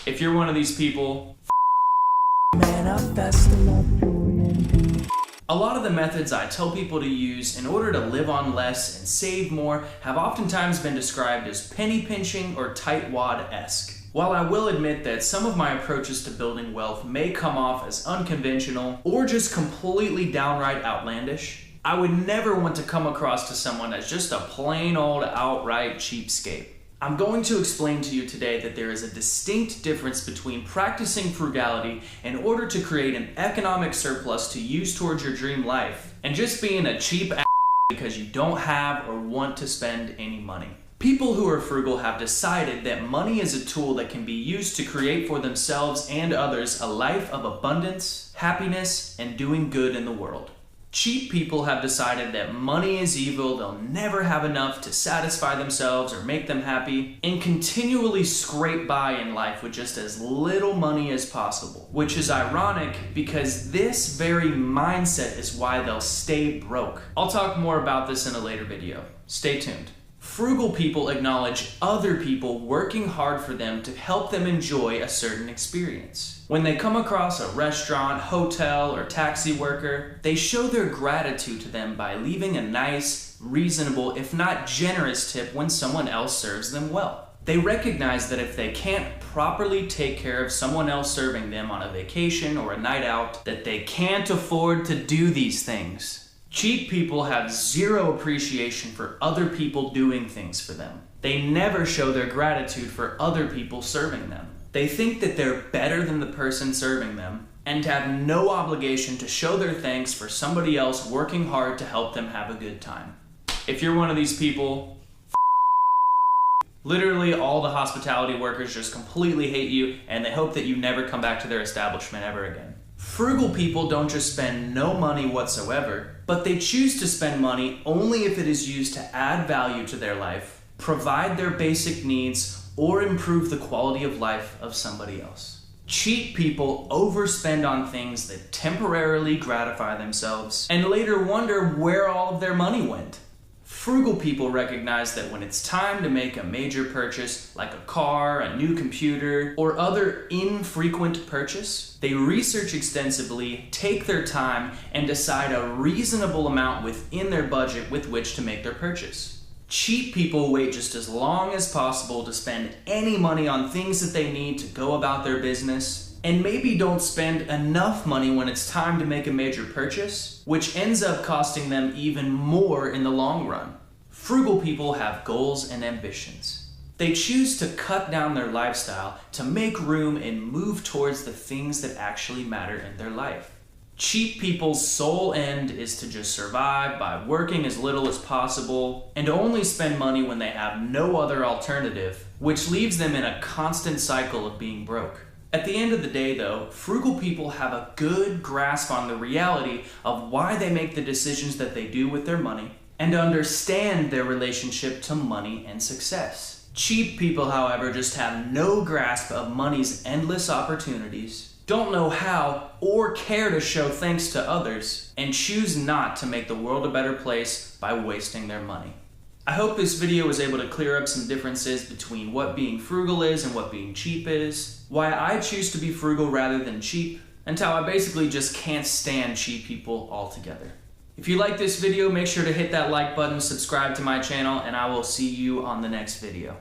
If you're one of these people, a lot of the methods I tell people to use in order to live on less and save more have oftentimes been described as penny pinching or tightwad-esque. While I will admit that some of my approaches to building wealth may come off as unconventional or just completely downright outlandish, I would never want to come across to someone as just a plain old outright cheapskate. I'm going to explain to you today that there is a distinct difference between practicing frugality in order to create an economic surplus to use towards your dream life and just being a cheap ass because you don't have or want to spend any money. People who are frugal have decided that money is a tool that can be used to create for themselves and others a life of abundance, happiness, and doing good in the world. Cheap people have decided that money is evil, they'll never have enough to satisfy themselves or make them happy, and continually scrape by in life with just as little money as possible. Which is ironic because this very mindset is why they'll stay broke. I'll talk more about this in a later video. Stay tuned. Frugal people acknowledge other people working hard for them to help them enjoy a certain experience. When they come across a restaurant, hotel, or taxi worker, they show their gratitude to them by leaving a nice, reasonable, if not generous tip when someone else serves them well. They recognize that if they can't properly take care of someone else serving them on a vacation or a night out, that they can't afford to do these things. Cheap people have zero appreciation for other people doing things for them. They never show their gratitude for other people serving them. They think that they're better than the person serving them and have no obligation to show their thanks for somebody else working hard to help them have a good time. If you're one of these people, literally all the hospitality workers just completely hate you and they hope that you never come back to their establishment ever again. Frugal people don't just spend no money whatsoever, but they choose to spend money only if it is used to add value to their life, provide their basic needs, or improve the quality of life of somebody else. Cheap people overspend on things that temporarily gratify themselves and later wonder where all of their money went. Frugal people recognize that when it's time to make a major purchase, like a car, a new computer, or other infrequent purchase, they research extensively, take their time, and decide a reasonable amount within their budget with which to make their purchase. Cheap people wait just as long as possible to spend any money on things that they need to go about their business, and maybe don't spend enough money when it's time to make a major purchase, which ends up costing them even more in the long run. Frugal people have goals and ambitions. They choose to cut down their lifestyle to make room and move towards the things that actually matter in their life. Cheap people's sole end is to just survive by working as little as possible and only spend money when they have no other alternative, which leaves them in a constant cycle of being broke. At the end of the day though, frugal people have a good grasp on the reality of why they make the decisions that they do with their money and understand their relationship to money and success. Cheap people, however, just have no grasp of money's endless opportunities, don't know how or care to show thanks to others, and choose not to make the world a better place by wasting their money. I hope this video was able to clear up some differences between what being frugal is and what being cheap is, why I choose to be frugal rather than cheap, and how I basically just can't stand cheap people altogether. If you like this video, make sure to hit that like button, subscribe to my channel, and I will see you on the next video.